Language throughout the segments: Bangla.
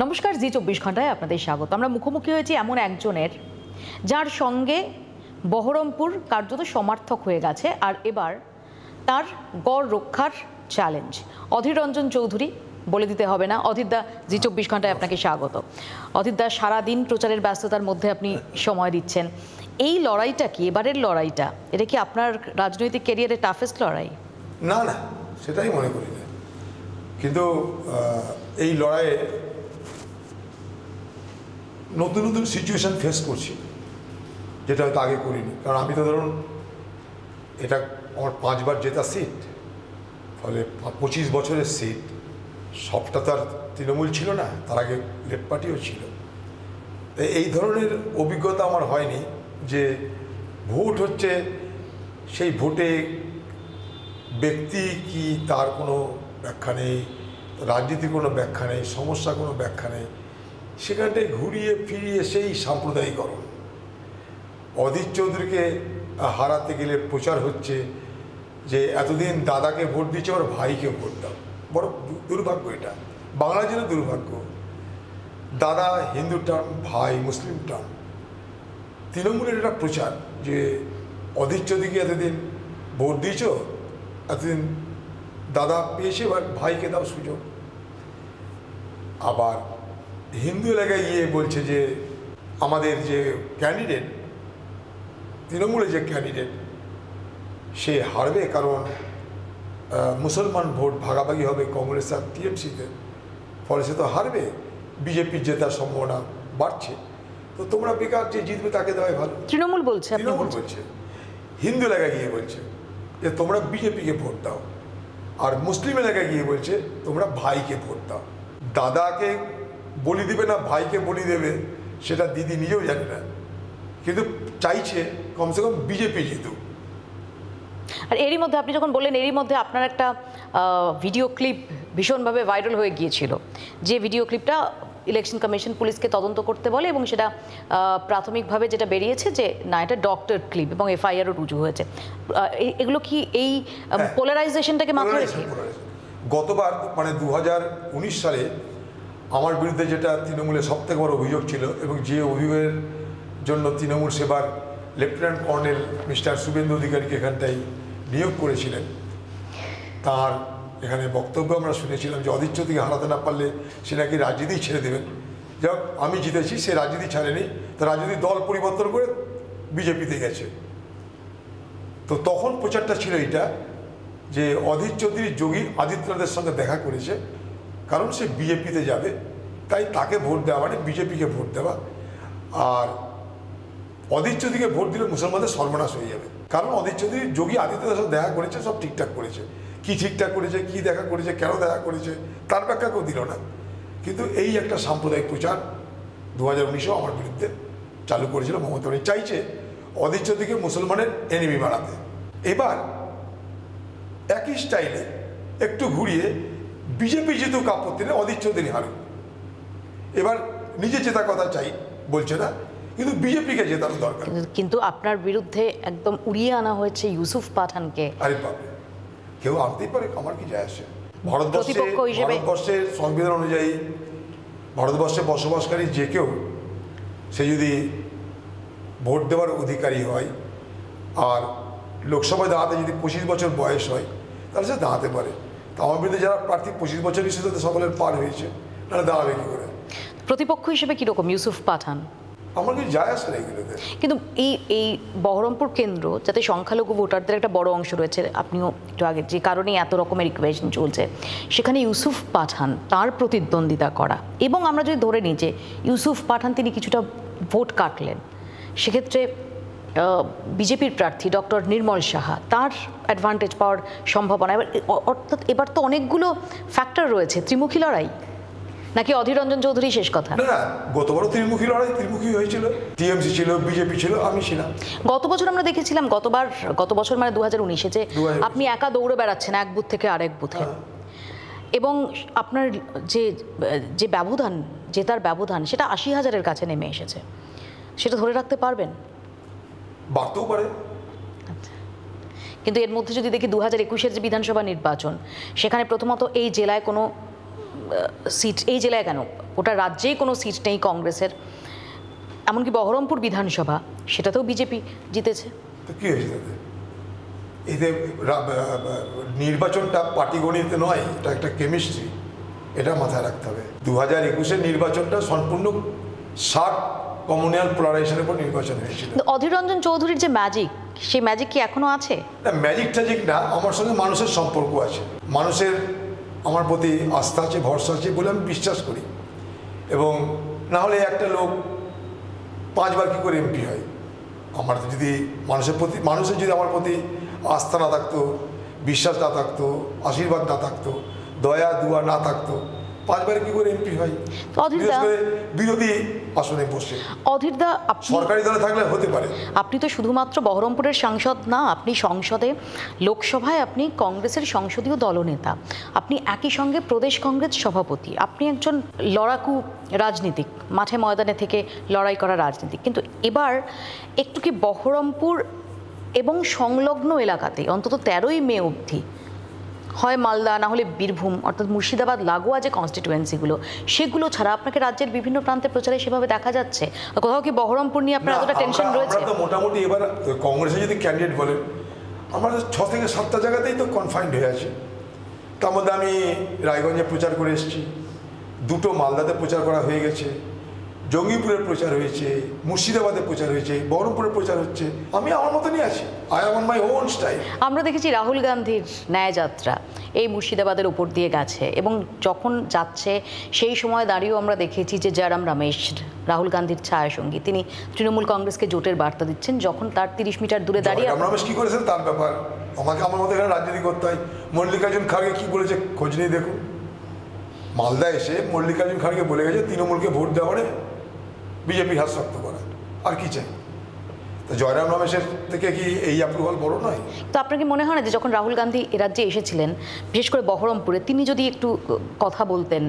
নমস্কার, জি 24 ঘন্টায় আপনাদের স্বাগত। আমরা মুখোমুখি হয়েছি এমন একজনের যার সঙ্গে বহরমপুর কার্যত সমার্থক হয়ে গেছে, আর এবার তার গড় রক্ষার চ্যালেঞ্জ। অধীর রঞ্জন চৌধুরী, বলে দিতে হবে না। অধীরদা, জি 24 ঘন্টায় আপনাকে স্বাগত। অধীরদা, সারাদিন প্রচারের ব্যস্ততার মধ্যে আপনি সময় দিচ্ছেন। এই লড়াইটা কি, এবারের লড়াইটা, এটা কি আপনার রাজনৈতিক ক্যারিয়ারের টাফেস্ট লড়াই? না না, সেটাই মনে করি না, কিন্তু এই লড়াইয়ে নতুন নতুন সিচুয়েশান ফেস করছি, যেটা হয়তো আগে করিনি। কারণ আমি তো ধরুন এটা আমার 5 বার জেতা সিট, ফলে 25 বছরের সিট, সবটা তার তৃণমূল ছিল না, তার আগে লেফট পার্টিও ছিল। এই ধরনের অভিজ্ঞতা আমার হয়নি যে ভোট হচ্ছে, সেই ভোটে ব্যক্তি কি তার কোনো ব্যাখ্যা নেই, রাজনীতির কোনো ব্যাখ্যা নেই, সমস্যা কোনো ব্যাখ্যা নেই, সেখানটায় ঘুরিয়ে ফিরিয়ে সেই সাম্প্রদায়িকরণ। অধীর চৌধুরীকে হারাতে গেলে প্রচার হচ্ছে যে এতদিন দাদাকে ভোট দিচ্ছে, আবার ভাইকে ভোট দাও। বড় দুর্ভাগ্য, এটা বাংলার জন্য দুর্ভাগ্য। দাদা হিন্দু টার্ম, ভাই মুসলিম টার্ম। তৃণমূলের এটা প্রচার যে অধীর চৌধুরীকে এতদিন ভোট দিয়েছ, এতদিন দাদা পেয়েছে, এবার ভাইকে দাও সুযোগ। আবার হিন্দু এলাকায় গিয়ে বলছে যে আমাদের যে ক্যান্ডিডেট, তৃণমূলের যে ক্যান্ডিডেট, সে হারবে, কারণ মুসলমান ভোট ভাগাভাগি হবে কংগ্রেস আর টিএমসিতে, ফলে সে তো হারবে, বিজেপির জেতার সম্ভাবনা বাড়ছে। তো তোমরা বেকার, যে জিতবে তাকে দেওয়াই ভালো। তৃণমূল বলছে, তৃণমূল বলছে, হিন্দু এলাকায় গিয়ে বলছে যে তোমরা বিজেপিকে ভোট দাও, আর মুসলিম এলাকায় গিয়ে বলছে তোমরা ভাইকে ভোট দাও। দাদাকে বলি দেবে না ভাইকে বলি দেবে, সেটা দিদি নিজেও জানে না, কিন্তু চাইছে কমসে কম বিজেপি জিতুক। আর এরই মধ্যে আপনি যখন বললেন, এরই মধ্যে আপনার একটা ভিডিও ক্লিপ ভীষণভাবে ভাইরাল হয়ে গিয়েছিল, যে ভিডিও ক্লিপটা ইলেকশন কমিশন পুলিশকে তদন্ত করতে বলে, এবং সেটা প্রাথমিকভাবে যেটা বেরিয়েছে যে না, এটা ডক্টর ক্লিপ, এবং এফআইআরও রুজু হয়েছে। এগুলো কি এই পোলারাইজেশনটাকে মাথায় রেখে? গতবার মানে 2019 সালে আমার বিরুদ্ধে যেটা তৃণমূলের সবথেকে বড় অভিযোগ ছিল, এবং যে অভিযোগের জন্য তৃণমূল সেবার লেফটেন্যান্ট কর্নেল মিস্টার শুভেন্দু অধিকারীকে এখানটাই নিয়োগ করেছিলেন, তার এখানে বক্তব্য আমরা শুনেছিলাম যে অধীর চৌধুরীকে হারাতে না পারলে সে নাকি রাজনীতিই ছেড়ে দেবেন। যাই হোক, আমি জিতেছি, সে রাজনীতি ছাড়েনি, তো রাজনীতি দল পরিবর্তন করে বিজেপিতে গেছে। তো তখন প্রচারটা ছিল এটা যে অধীর চৌধুরী যোগী আদিত্যনাথের সঙ্গে দেখা করেছে, কারণ সে বিজেপিতে যাবে, তাই তাকে ভোট দেওয়া মানে বিজেপিকে ভোট দেওয়া। আর অধীর চৌধুরীকে ভোট দিলে মুসলমানদের সর্বনাশ হয়ে যাবে, কারণ অধীর চৌধুরী যোগী আদিত্যনাথের সাথে দেখা করেছে, সব ঠিকঠাক করেছে। কি ঠিকঠাক করেছে, কি দেখা করেছে, কেন দেখা করেছে, তার ব্যাখ্যা কেউ দিল না। কিন্তু এই একটা সাম্প্রদায়িক প্রচার 2019-এও আমার বিরুদ্ধে চালু করেছিল মমতা। চাইছে অধীর চৌধুরীকে মুসলমানের এনিমি বানাতে। এবার একই স্টাইলে একটু ঘুরিয়ে বিজেপি জিতুক, আপত্তি নেই, অধীর চৌধুরী হারুক। এবার নিজে জেতার কথা চাই বলছে না, কিন্তু বিজেপিকে জেতানো দরকার। কিন্তু আপনার বিরুদ্ধে একদম উড়িয়ে আনা হয়েছে ইউসুফ পাঠানকে। আরে বাবা, কেউ আনতেই পারে, আমার কি যায় আসে? ভারতবর্ষের সংবিধান অনুযায়ী ভারতবর্ষে বসবাসকারী যে কেউ, সে যদি ভোট দেওয়ার অধিকারী হয়, আর লোকসভায় দাঁড়াতে যদি 25 বছর বয়স হয়, তাহলে সে দাঁড়াতে পারে। তো আমার বিরুদ্ধে যারা প্রার্থী 25 বছরই শুধু সকলের পার হয়েছে, তাহলে দাঁড়াবে কী করে? প্রতিপক্ষ হিসেবে কীরকম ইউসুফ পাঠান? আমার কি যায় আসে এগুলোতে? কিন্তু এই বহরমপুর কেন্দ্র, যাতে সংখ্যালঘু ভোটারদের একটা বড় অংশ রয়েছে, আপনিও একটু আগে যে কারণে এত রকমের ইকুয়েশন চলছে, সেখানে ইউসুফ পাঠান তার প্রতিদ্বন্দ্বিতা করা, এবং আমরা যদি ধরে নিই যে ইউসুফ পাঠান তিনি কিছুটা ভোট কাটলেন, সেক্ষেত্রে বিজেপির প্রার্থী ডক্টর নির্মল সাহা তার অ্যাডভান্টেজ পাওয়ার সম্ভাবনা, অর্থাৎ এবার তো অনেকগুলো ফ্যাক্টর রয়েছে। ত্রিমুখী লড়াই নাকি অধীর রঞ্জন চৌধুরী শেষ কথা? না, গতবারও ত্রিমুখী লড়াই, ত্রিমুখী হয়েছিল, টিএমসি ছিল, বিজেপি ছিল, আমি ছিলাম। গত বছর আমরা দেখেছিলাম, গত বছর মানে 2019-এ, যে আপনি একা দৌড়ে বেড়াচ্ছেন এক বুথ থেকে আরেক বুথে, এবং আপনার যে ব্যবধান, জেতার ব্যবধান, সেটা 80,000-এর কাছে নেমে এসেছে। সেটা ধরে রাখতে পারবেন? বাড়তেও পারে। কিন্তু এর মধ্যে যদি দেখি 2021-এর যে বিধানসভা নির্বাচন, সেখানে প্রথমত এই জেলায় কোনো সিট এই জেলায় কেন, ওটা রাজ্যেই কোনো সিট নেই কংগ্রেসের, এমনকি বহরমপুর বিধানসভা সেটাতেও বিজেপি জিতেছে। তো কী হয়েছে তাতে? এতে নির্বাচনটা পাটিগণিত নয়, এটা একটা কেমিস্ট্রি, এটা মাথায় রাখতে হবে। 2021-এর নির্বাচনটা সম্পূর্ণ 60 কমিউনাল পোলারাইজেশনের উপর নির্বাচন হয়েছিল। অধীর রঞ্জন চৌধুরীর যে ম্যাজিক, সেই ম্যাজিক কি এখনো আছে? না, ম্যাজিক ট্যাজিক না, আমার সঙ্গে মানুষের সম্পর্ক আছে, মানুষের আমার প্রতি আস্থা আছে, ভরসা আছে বলে আমি বিশ্বাস করি। এবং না হলে একটা লোক 5 বার কী করে এমপি হয়? আমার যদি মানুষের যদি আমার প্রতি আস্থা না থাকতো, বিশ্বাস না থাকতো, আশীর্বাদ না থাকতো, দয়া দুয়া না থাকতো, 5 বারে কী করে এমপি হয়? বিশেষ করে বিরোধী আসনে বসে। অধীরদা, সরকারি দলে থাকলে হতে পারে। আপনি তো শুধুমাত্র বহরমপুরের সাংসদ না, আপনি সংসদে, লোকসভায় আপনি কংগ্রেসের সংসদীয় দলনেতা, আপনি একই সঙ্গে প্রদেশ কংগ্রেস সভাপতি, আপনি একজন লড়াকু রাজনীতিক, মাঠে ময়দানে থেকে লড়াই করা রাজনীতিক। কিন্তু এবার একটু কি বহরমপুর এবং সংলগ্ন এলাকাতে অন্তত 13ই মে অবধি হয় মালদা, না হলে বীরভূম অর্থাৎ মুর্শিদাবাদ লাগোয়া যে কনস্টিটুয়েন্সিগুলো, সেগুলো ছাড়া আপনাকে রাজ্যের বিভিন্ন প্রান্তে প্রচারে সেভাবে দেখা যাচ্ছে? কোথাও কি বহরমপুর নিয়ে আপনার এতটা টেনশন রয়েছে? আমরা তো মোটামুটি এবার কংগ্রেসে যদি ক্যান্ডিডেট বলেন, আমরা 6 থেকে 7টা জায়গাতেই তো কনফাইন্ড হয়ে আছে। তার মধ্যে আমি রায়গঞ্জে প্রচার করে এসেছি, 2টো মালদাতে প্রচার করা হয়ে গেছে, জঙ্গিপুরের প্রচার হয়েছে, মুর্শিদাবাদে প্রচার হয়েছে, বহরমপুরের প্রচার হচ্ছে। আমি আমার মতনই আছি, I am on my own style. আমরা দেখেছি রাহুল গান্ধীর ন্যায়যাত্রা এই মুর্শিদাবাদের উপর দিয়ে গেছে, এবং যখন যাচ্ছে সেই সময় দাঁড়িয়েও আমরা দেখেছি যে জয়রাম রমেশ, রাহুল গান্ধীর ছায়াসঙ্গী, তিনি তৃণমূল কংগ্রেসকে জোটের বার্তা দিচ্ছেন, যখন তার 30 মিটার দূরে দাঁড়িয়ে। জয়রাম রমেশ কী করেছেন তার ব্যাপার, আমাকে আমার মতো এখানে রাজনীতি করতে হয়। মল্লিকার্জুন খাড়গে কী বলেছে খোঁজ নিয়ে দেখুন। মালদা এসে মল্লিকার্জুন খাড়গে বলে গেছে তৃণমূলকে ভোট দেওয়া মানে বিজেপি হাত শক্ত করা, আর কি চাই? তো জয়রাম রমেশের থেকে কি এই অ্যাপ্রুভাল বড় নয়? তো আপনার কি মনে হয় না যে যখন রাহুল গান্ধী এ রাজ্যে এসেছিলেন, বিশেষ করে বহরমপুরে, তিনি যদি একটু কথা বলতেন,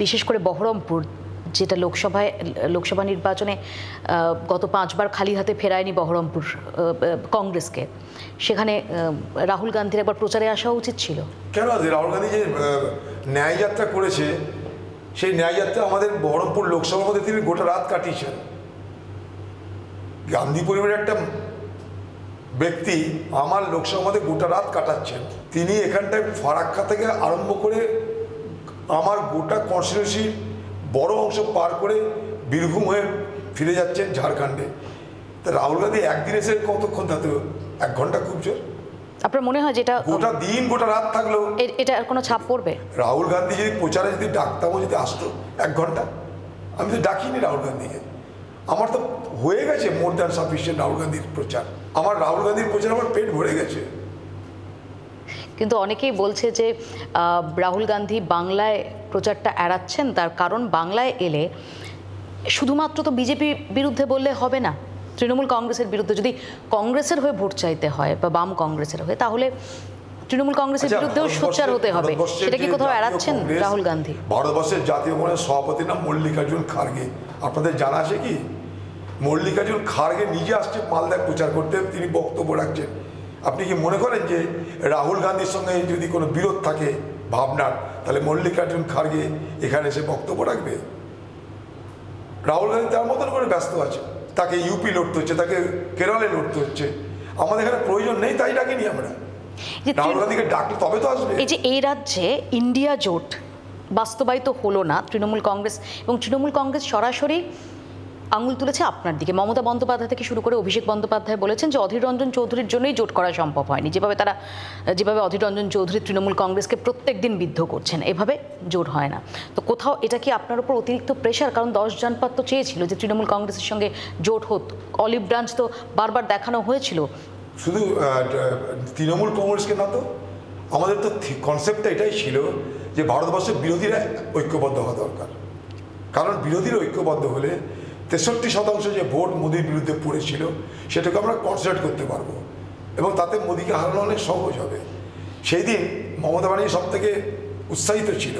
বিশেষ করে বহরমপুর যেটা লোকসভা নির্বাচনে গত 5 বার খালি হাতে ফেরায়নি বহরমপুর কংগ্রেসকে, সেখানে রাহুল গান্ধীর একবার প্রচারে আসা উচিত ছিল? কেন আছে? রাহুল গান্ধী যে ন্যায়যাত্রা করেছে, সেই ন্যায়যাত্রা আমাদের বহরমপুর লোকসভার মধ্যে তিনি গোটা রাত কাটিয়েছেন। গান্ধী পরিবারের একটা ব্যক্তি আমার লোকসভার মধ্যে গোটা রাত কাটাচ্ছেন। তিনি এখানটায় ফারাক্কা থেকে আরম্ভ করে আমার গোটা কনস্টিটিউন্সির বড় অংশ পার করে বীরভূম হয়ে ফিরে যাচ্ছেন ঝাড়খণ্ডে। তা রাহুল গান্ধী একদিন এসে কতক্ষণ থাকতো? 1 ঘন্টা খুব জোর। আপনার মনে হয় যেটা গোটা দিন গোটা রাত থাকলো, এটা কোনো ছাপ পড়বে? রাহুল গান্ধী যদি প্রচারে যদি ডাকতামও, যদি আসতো 1 ঘন্টা, আমি তো ডাকিনি রাহুল গান্ধীকে। আমার তো হয়ে গেছে মোর দ্যান সাফিসিয়েন্ট রাহুল গান্ধীর প্রচার। আমার রাহুল গান্ধীর প্রচার আমার পেট ভরে গেছে। কিন্তু অনেকেই বলছে যে রাহুল গান্ধী বাংলায় প্রচারটা এড়াচ্ছেন, তার কারণ বাংলায় এলে শুধুমাত্র তো বিজেপি বিরুদ্ধে বললে হবে না, তৃণমূল কংগ্রেসের বিরুদ্ধে যদি কংগ্রেসের হয়ে ভোট চাইতে হয় বা বাম কংগ্রেসের হয়ে, তাহলে তৃণমূল কংগ্রেসের বিরুদ্ধেও সোচ্চার হতে হবে। সেটা কি কোথাও এড়াচ্ছেন রাহুল গান্ধী? ভারতবর্ষের জাতীয় কংগ্রেসের সভাপতির নাম মল্লিকার্জুন খাড়গে। আপনাদের জানা আছে কি? মল্লিকার্জুন খাড়গে নিজে আসছে মালদায় প্রচার করতে, তিনি বক্তব্য রাখছেন। আপনি কি মনে করেন যে রাহুল গান্ধীর সঙ্গে যদি কোনো বিরোধ থাকে ভাবনার, তাহলে মল্লিকার্জুন খাড়গে এখানে এসে বক্তব্য রাখবে? রাহুল গান্ধী তার মতন করে ব্যস্ত আছে, তাকে ইউপি লড়তে হচ্ছে, তাকে কেরলে লড়তে হচ্ছে। আমাদের এখানে প্রয়োজন নেই, তাই ডাকিনি আমরা। রাহুল গান্ধীকে ডাকলে তবে তো আসবে। এই যে এই রাজ্যে ইন্ডিয়া জোট বাস্তবায়িত হলো না, তৃণমূল কংগ্রেস এবং তৃণমূল কংগ্রেস সরাসরি আঙুল তুলেছে আপনার দিকে। মমতা বন্দ্যোপাধ্যায় থেকে শুরু করে অভিষেক বন্দ্যোপাধ্যায় বলেছেন যে অধীর রঞ্জন চৌধুরীর জন্যই জোট করা সম্ভব হয়নি। যেভাবে অধীর রঞ্জন চৌধুরী তৃণমূল কংগ্রেসকে প্রত্যেক দিন বিদ্ধ করছেন, এভাবে জোট হয় না। তো কোথাও এটা কি আপনার উপর অতিরিক্ত প্রেশার? কারণ 10 জনপদ তো চেয়েছিল যে তৃণমূল কংগ্রেসের সঙ্গে জোট হোক, অলিভ ব্রাঞ্চ তো বারবার দেখানো হয়েছিল। শুধু তৃণমূল কংগ্রেসকে না, তো আমাদের তো কনসেপ্টটা এটাই ছিল যে ভারতবর্ষের বিরোধীরা ঐক্যবদ্ধ হওয়া দরকার। কারণ বিরোধীরা ঐক্যবদ্ধ হলে 63% যে ভোট মোদির বিরুদ্ধে পড়েছিল, সেটাকে আমরা কনসেন্ট্রেট করতে পারবো এবং তাতে মোদিকে হারানো অনেক সহজ হবে। সেই দিন মমতা ব্যানার্জি সব থেকে উৎসাহিত ছিল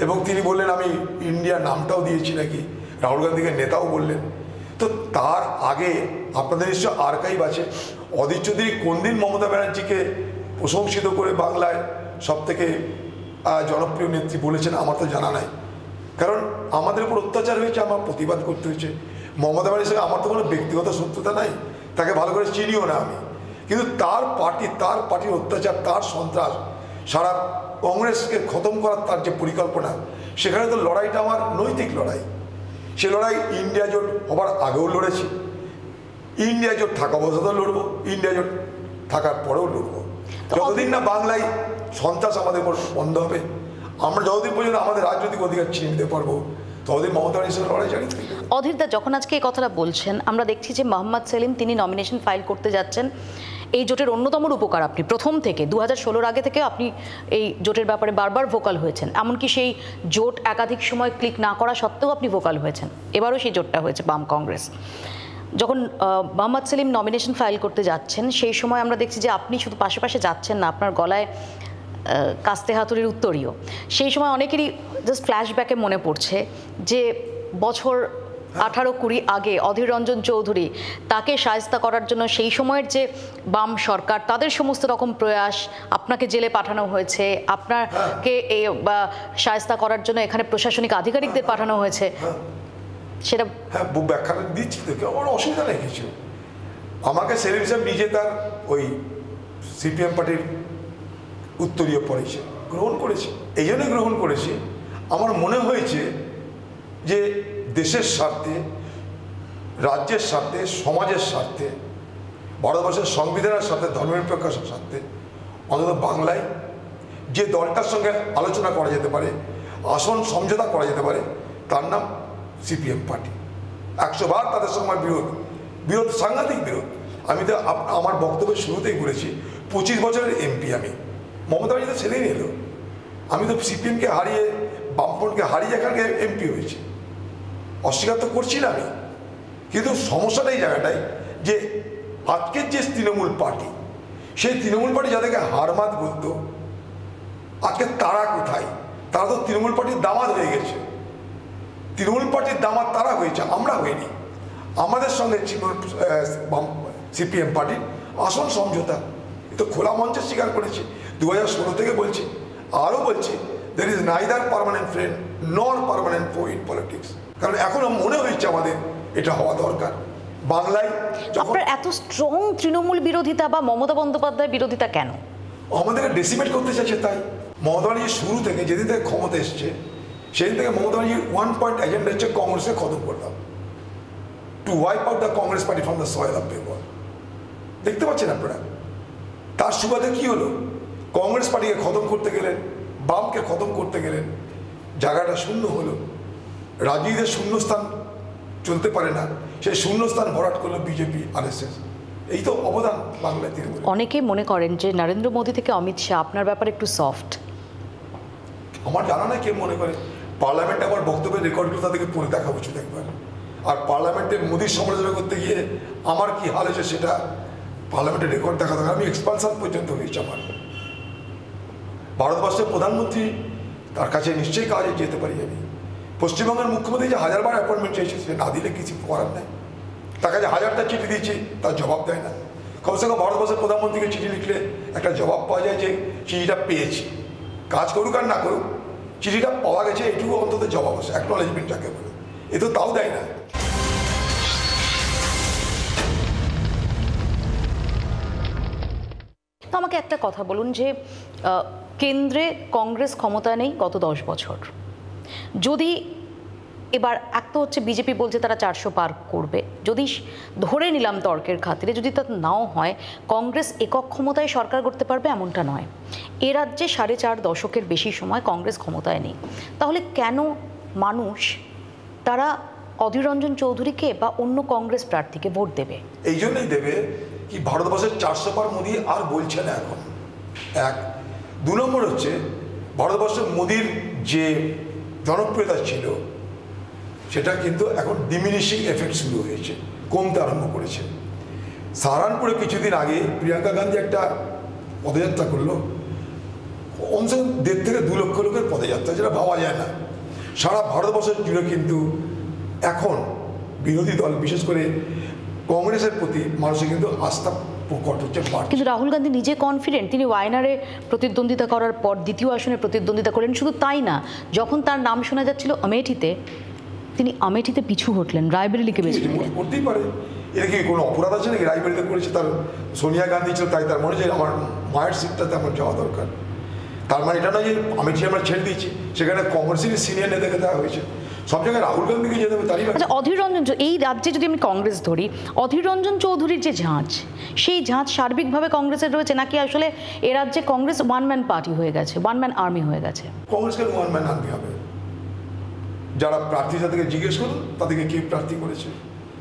এবং তিনি বললেন আমি ইন্ডিয়া নামটাও দিয়েছি নাকি, রাহুল গান্ধীকে নেতাও বললেন। তো তার আগে আপনাদের নিশ্চয় আর্কাইভ আছে, অধীর চৌধুরী কোন দিন মমতা ব্যানার্জিকে প্রশংসিত করে বাংলায় সব থেকে জনপ্রিয় নেত্রী বলেছেন আমার তো জানা নাই, কারণ আমাদের উপর অত্যাচার হয়েছে, আমার প্রতিবাদ করতে হয়েছে। মমতা ব্যানার্জির সঙ্গে আমার তো কোনো ব্যক্তিগত শত্রুতা নাই, তাকে ভালো করে চিনিও না আমি, কিন্তু তার পার্টির অত্যাচার, তার সন্ত্রাস, সারা কংগ্রেসকে খতম করার তার যে পরিকল্পনা, সেখানে তো লড়াইটা আমার নৈতিক লড়াই। সে লড়াই ইন্ডিয়া জোট হবার আগেও লড়েছি, ইন্ডিয়া জোট থাকা অবস্থাতেও লড়বো, ইন্ডিয়া জোট থাকার পরেও লড়বো। যতদিন না বাংলায় সন্ত্রাস আমাদের উপর বন্ধ হবে, আমরা যতদিন পর্যন্ত আমাদের রাজনৈতিক অধিকার ছিনিয়ে নিতে পারবো, ততদিন মমতা ব্যানার্জির সঙ্গে লড়াই চালিয়ে থাকবে। অধীরদা, যখন আজকে এই কথাটা বলছেন, আমরা দেখছি যে মোহাম্মদ সেলিম তিনি নমিনেশন ফাইল করতে যাচ্ছেন। এই জোটের অন্যতম রূপকার আপনি, প্রথম থেকে 2016 আগে থেকে আপনি এই জোটের ব্যাপারে বারবার ভোকাল হয়েছেন, এমনকি সেই জোট একাধিক সময় ক্লিক না করা সত্ত্বেও আপনি ভোকাল হয়েছেন। এবারও সেই জোটটা হয়েছে বাম কংগ্রেস। যখন মোহাম্মদ সেলিম নমিনেশন ফাইল করতে যাচ্ছেন, সেই সময় আমরা দেখছি যে আপনি শুধু পাশে পাশে যাচ্ছেন না, আপনার গলায় কাস্তে হাতুড়ির উত্তরীয়। সেই সময় অনেকেরই জাস্ট ফ্ল্যাশব্যাকে মনে পড়ছে যে বছর 18-20 আগে অধীর রঞ্জন চৌধুরী, তাকে শায়েস্তা করার জন্য সেই সময়ের যে বাম সরকার, তাদের সমস্ত রকম প্রয়াস, আপনাকে জেলে পাঠানো হয়েছে, আপনাকে এই শায়েস্তা করার জন্য এখানে প্রশাসনিক আধিকারিকদের পাঠানো হয়েছে। সেটা ব্যাখ্যাটা দিচ্ছি তো, আমার অসুবিধা নেই কিছু। আমাকে সেলিম সাহেব নিজে তার ওই সিপিএম পার্টির উত্তরীয় পড়েছে, গ্রহণ করেছে। এই জন্য গ্রহণ করেছি, আমার মনে হয়েছে যে দেশের স্বার্থে, রাজ্যের স্বার্থে, সমাজের স্বার্থে, ভারতবর্ষের সংবিধানের স্বার্থে, ধর্মনিরপেক্ষতার স্বার্থে অন্তত বাংলায় যে দলটার সঙ্গে আলোচনা করা যেতে পারে, আসন সমঝোতা করা যেতে পারে, তার নাম সিপিএম পার্টি। 100 বার তাদের সঙ্গে বিরোধ, সাংঘাতিক বিরোধ। আমি তো আমার বক্তব্যের শুরুতেই বলেছি 25 বছরের এমপি আমি। মমতা ব্যানার্জি তো ছেলেই এলো, আমি তো সিপিএমকে হারিয়ে, বামপন্থকে হারিয়ে এখানকে এমপি হয়েছি, অস্বীকার তো করছি না আমি। কিন্তু সমস্যাটা এই জায়গাটাই যে আজকের যে তৃণমূল পার্টি, সেই তৃণমূল পার্টি যাদেরকে হারমাত বলতো, আজকে তারা কোথায়? তারা তো তৃণমূল পার্টির দামাত হয়ে গেছে। তৃণমূল পার্টির দামাত তারা হয়েছে, আমরা হইনি। আমাদের সঙ্গে সিপিএম পার্টির আসন সমঝোতা, এ তো খোলা মঞ্চে স্বীকার করেছি। 2016 থেকে বলছি, আরও বলছি, there is neither permanent friend নর পার্মানেন্ট ফো ইন পলিটিক্স। কারণ এখন মনে হয়েছে আমাদের এটা হওয়া দরকার বাংলায়। আপনার এত স্ট্রং তৃণমূল বিরোধিতা বা মমতা বন্দ্যোপাধ্যায় বিরোধিতা কেন? আমাদেরকে ডেসিমেট করতে চাইছে। তাই মমতা ব্যানার্জি শুরু থেকে, যেদিন থেকে ক্ষমতা এসছে, সেদিন থেকে মমতা ব্যানার্জির 1 পয়েন্ট এজেন্ডা হচ্ছে কংগ্রেসকে খতম করতাম, to wipe out the Congress party from the soil of Bengal. দেখতে পাচ্ছেন আপনারা, তার সুবাদে কি হলো? কংগ্রেস পার্টিকে খতম করতে গেলেন, বামকে খতম করতে গেলেন, জায়গাটা শূন্য হলো। রাজনীতিতে শূন্যস্থান চলতে পারে না, সেই শূন্যস্থান ভরাট করলো বিজেপি, আরএসএস। এই তো অবদান বাংলায় তৃণমূল। অনেকেই মনে করেন যে নরেন্দ্র মোদী থেকে অমিত শাহ আপনার ব্যাপারে একটু সফট। আমার জানা না কে মনে করে। পার্লামেন্টে আমার বক্তব্যের রেকর্ডগুলো তাদেরকে পড়ে দেখা উচিত একবার। আর পার্লামেন্টে মোদীর সমালোচনা করতে গিয়ে আমার কি হাল হয়েছে সেটা পার্লামেন্টের রেকর্ড দেখা দরকার। আমি এক্সপালশন পর্যন্ত হয়েছে আমার। ভারতবর্ষের প্রধানমন্ত্রী, তার কাছে নিশ্চয়ই কাজে যেতে পারি আমি। পশ্চিমবঙ্গের মুখ্যমন্ত্রী যে 1000 বার অ্যাপয়েন্টমেন্ট চেয়েছে, সে না দিলে কিছু করার নেই। তার কাছে 1000টা চিঠি দিয়েছি, তার জবাব দেয় না। কমসে কম ভারতবর্ষের প্রধানমন্ত্রীকে চিঠি লিখলে একটা জবাব পাওয়া যায় যে চিঠিটা পেয়েছি। কাজ করুক আর না করুক, চিঠিটা পাওয়া গেছে, এটুকু অন্তত জবাব আছে, অ্যাকনোলেজমেন্ট যাকে বলে। এ তো তাও দেয় না। তো আমাকে একটা কথা বলুন যে কেন্দ্রে কংগ্রেস ক্ষমতায় নেই গত 10 বছর। যদি এবার এক তো হচ্ছে বিজেপি বলছে তারা 400 পার করবে, যদি ধরে নিলাম তর্কের খাতিরে, যদি তা নাও হয়, কংগ্রেস একক ক্ষমতায় সরকার করতে পারবে এমনটা নয়। এ রাজ্যে 4.5 দশকের বেশি সময় কংগ্রেস ক্ষমতায় নেই। তাহলে কেন মানুষ তারা অধীর রঞ্জন চৌধুরীকে বা অন্য কংগ্রেস প্রার্থীকে ভোট দেবে? এই জন্যই দেবে কি ভারতবর্ষের 400 পার মোদী আর বলছে না এখন, 1। 2 নম্বর হচ্ছে ভারতবর্ষের মোদীর যে জনপ্রিয়তা ছিল, সেটা কিন্তু এখন ডিমিনিশিং এফেক্ট শুরু হয়েছে, কমতে আরম্ভ করেছে। সাহারানপুরে কিছুদিন আগে প্রিয়াঙ্কা গান্ধী একটা পদযাত্রা করলো, অন্তত 1.5 থেকে 2 লক্ষ লোকের পদযাত্রা, যেটা ভাবা যায় না। সারা ভারতবর্ষের জুড়ে কিন্তু এখন বিরোধী দল, বিশেষ করে কংগ্রেসের প্রতি মানুষের কিন্তু আস্থা প্রকট হচ্ছে বাড়ছে। কিন্তু রাহুল গান্ধী নিজে কনফিডেন্ট, তিনি ওয়াইনারে প্রতিদ্বন্দ্বিতা করার পর দ্বিতীয় আসনে প্রতিদ্বন্দ্বিতা করলেন। শুধু তাই না, যখন তার নাম শোনা যাচ্ছিল আমেঠিতে, তিনি আমেঠিতে পিছু হটলেন, রায়বেরেলিকে বেছে নিলেন। করতেই পারে, এটা কি কোনো অপরাধ আছে নাকি? রায়বেরিতে করেছে, তার সোনিয়া গান্ধী ছিল, তাই তার মনে হচ্ছে আমার মায়ের সিটটাতে আমার যাওয়া দরকার। তার মানে এটা নয় যে আমেঠি আমরা ছেড়ে দিচ্ছি, সেখানে কংগ্রেসেরই সিনিয়র নেতাকে দেওয়া হয়েছে, সব জায়গায় রাহুল গান্ধীকে যেতে হবে তারই। আচ্ছা, অধীর রঞ্জন, এই রাজ্যে যদি আমি কংগ্রেস ধরি, অধীর রঞ্জন চৌধুরীর যে ঝাঁঝ, সেই ঝাঁঝ সার্বিকভাবে কংগ্রেসের রয়েছে, নাকি আসলে এ রাজ্যে কংগ্রেস ওয়ান ম্যান পার্টি হয়ে গেছে, ওয়ান ম্যান আর্মি হয়ে গেছে? কংগ্রেসকে ওয়ান ম্যান আর্মি হবে। যারা প্রার্থী তাদেরকে জিজ্ঞেস করুন, তাদেরকে কে প্রার্থী করেছে?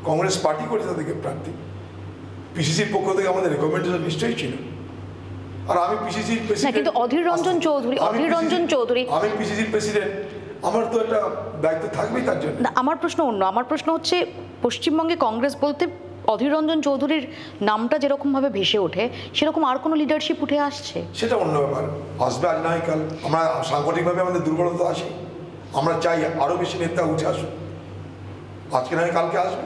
কংগ্রেস পার্টি করেছে তাদেরকে প্রার্থী। পিসিসির পক্ষ থেকে আমাদের রেকমেন্ডেশন নিশ্চয়ই ছিল। আর আমি পিসিসির প্রেসিডেন্ট, কিন্তু অধীর রঞ্জন চৌধুরী, আমি পিসিসির প্রেসিডেন্ট, আমার তো একটা দায়িত্ব থাকবেই তার জন্য। আমার প্রশ্ন অন্য, আমার প্রশ্ন হচ্ছে পশ্চিমবঙ্গে কংগ্রেস বলতে অধীর রঞ্জন চৌধুরীর নামটা যেরকমভাবে ভেসে ওঠে, সেরকম আর কোনো লিডারশিপ উঠে আসছে? সেটা অন্য ব্যাপার, আসবে আজ না হয় কাল। আমরা সাংগঠনিকভাবে আমাদের দুর্বলতা আসে, আমরা চাই আরও বেশি নেতা উঠে আসুক, আজকে না হয় কালকে আসবে।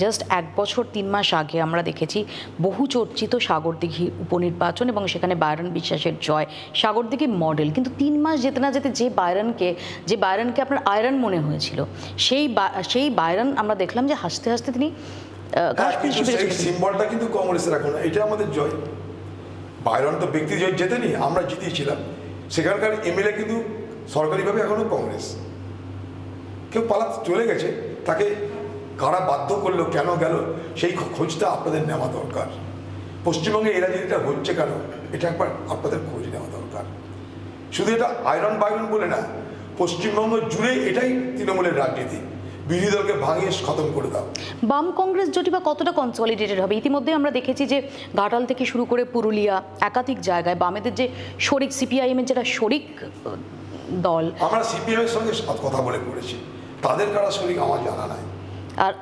জাস্ট 1 বছর 3 মাস আগে আমরা দেখেছি বহু চর্চিত সাগরদিঘি উপনির্বাচন এবং সেখানে বাইরন বিশ্বাসের জয়। সাগরদিঘি মডেল, কিন্তু 3 মাস যেতে না যেতে যে বাইরনকে আপনার আয়রন মনে হয়েছিল, সেই বাইরন আমরা দেখলাম যে হাসতে হাসতে তিনি সিম্বলটা কিন্তু কংগ্রেসের এখন, এটা আমাদের জয়। বাইরন তো ব্যক্তি জয় জেতেনি, আমরা জিতিয়েছিলাম। সেখানকার এমএলএ কিন্তু সরকারিভাবে এখনো কংগ্রেস। কেউ পালাতে চলে গেছে, তাকে কারা বাধ্য করলো, কেন গেল, সেই খোঁজটা আপনাদের নেওয়া দরকার। পশ্চিমবঙ্গে এই রাজনীতিটা হচ্ছে কেন, এটা একবার আপনাদের খোঁজ নেওয়া দরকার। শুধু এটা আয়রন বাইরন বলে না, পশ্চিমবঙ্গ জুড়ে এটাই তৃণমূলের রাজনীতি। বিরোধী দলকে ভাঙিয়ে খতম করে দাও। বাম কংগ্রেস জোটই বা কতটা কনসলিডেটেড হবে? ইতিমধ্যে আমরা দেখেছি যে ঘাটাল থেকে শুরু করে পুরুলিয়া, একাধিক জায়গায় বামেদের যে শরিক, সিপিআইএম এর যেটা শরিক দল, আমরা সিপিএম এর সঙ্গে কথা বলে করেছি, তাদের কারা শরিক আমার জানা নাই। আর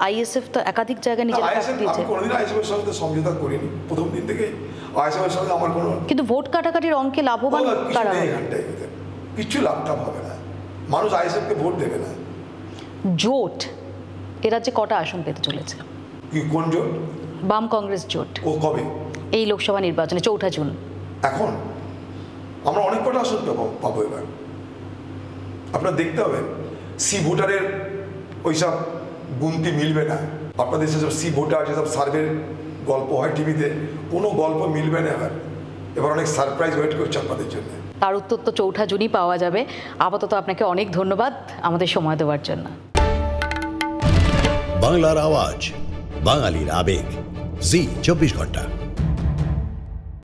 আইএসএফ তো একাধিক জায়গায় নিজের পক্ষ দিয়েছে। আমি কোনোদিন আইএসএফ এর সঙ্গে সমঝোতা করিনি, প্রথম দিন থেকেই আইএসএফ এর সঙ্গে আমার কোনো। কিন্তু ভোট কাটাকাটির অঙ্কে লাভবান কারা? এখানটায় কিছু লাভটাভ হবে না, মানুষ আইএসএফকে ভোট দেবে না। জোট এ রাজ্যে কটা আসন পেতে চলেছে? কোন জোট? বাম কংগ্রেস জোট। ও কবে? এই লোকসভা নির্বাচনে 4 জুন। এখন আমরা অনেক কটা আসন পাবো এবার। আপনারা দেখতে হবেন, সি ভোটারের ওইসব গুনতি মিলবে না। আপনাদের সেসব সি ভোটার যেসব সার্ভের গল্প হয় টিভিতে, কোনো গল্প মিলবে না। এবার অনেক সারপ্রাইজ ওয়েট করছে আপনাদের জন্য। তার উত্তর তো 4 জুনই পাওয়া যাবে। আপাতত আপনাকে অনেক ধন্যবাদ আমাদের সময় দেওয়ার জন্য। বাংলার আওয়াজ, বাঙালির আবেগ, জি 24 ঘন্টা।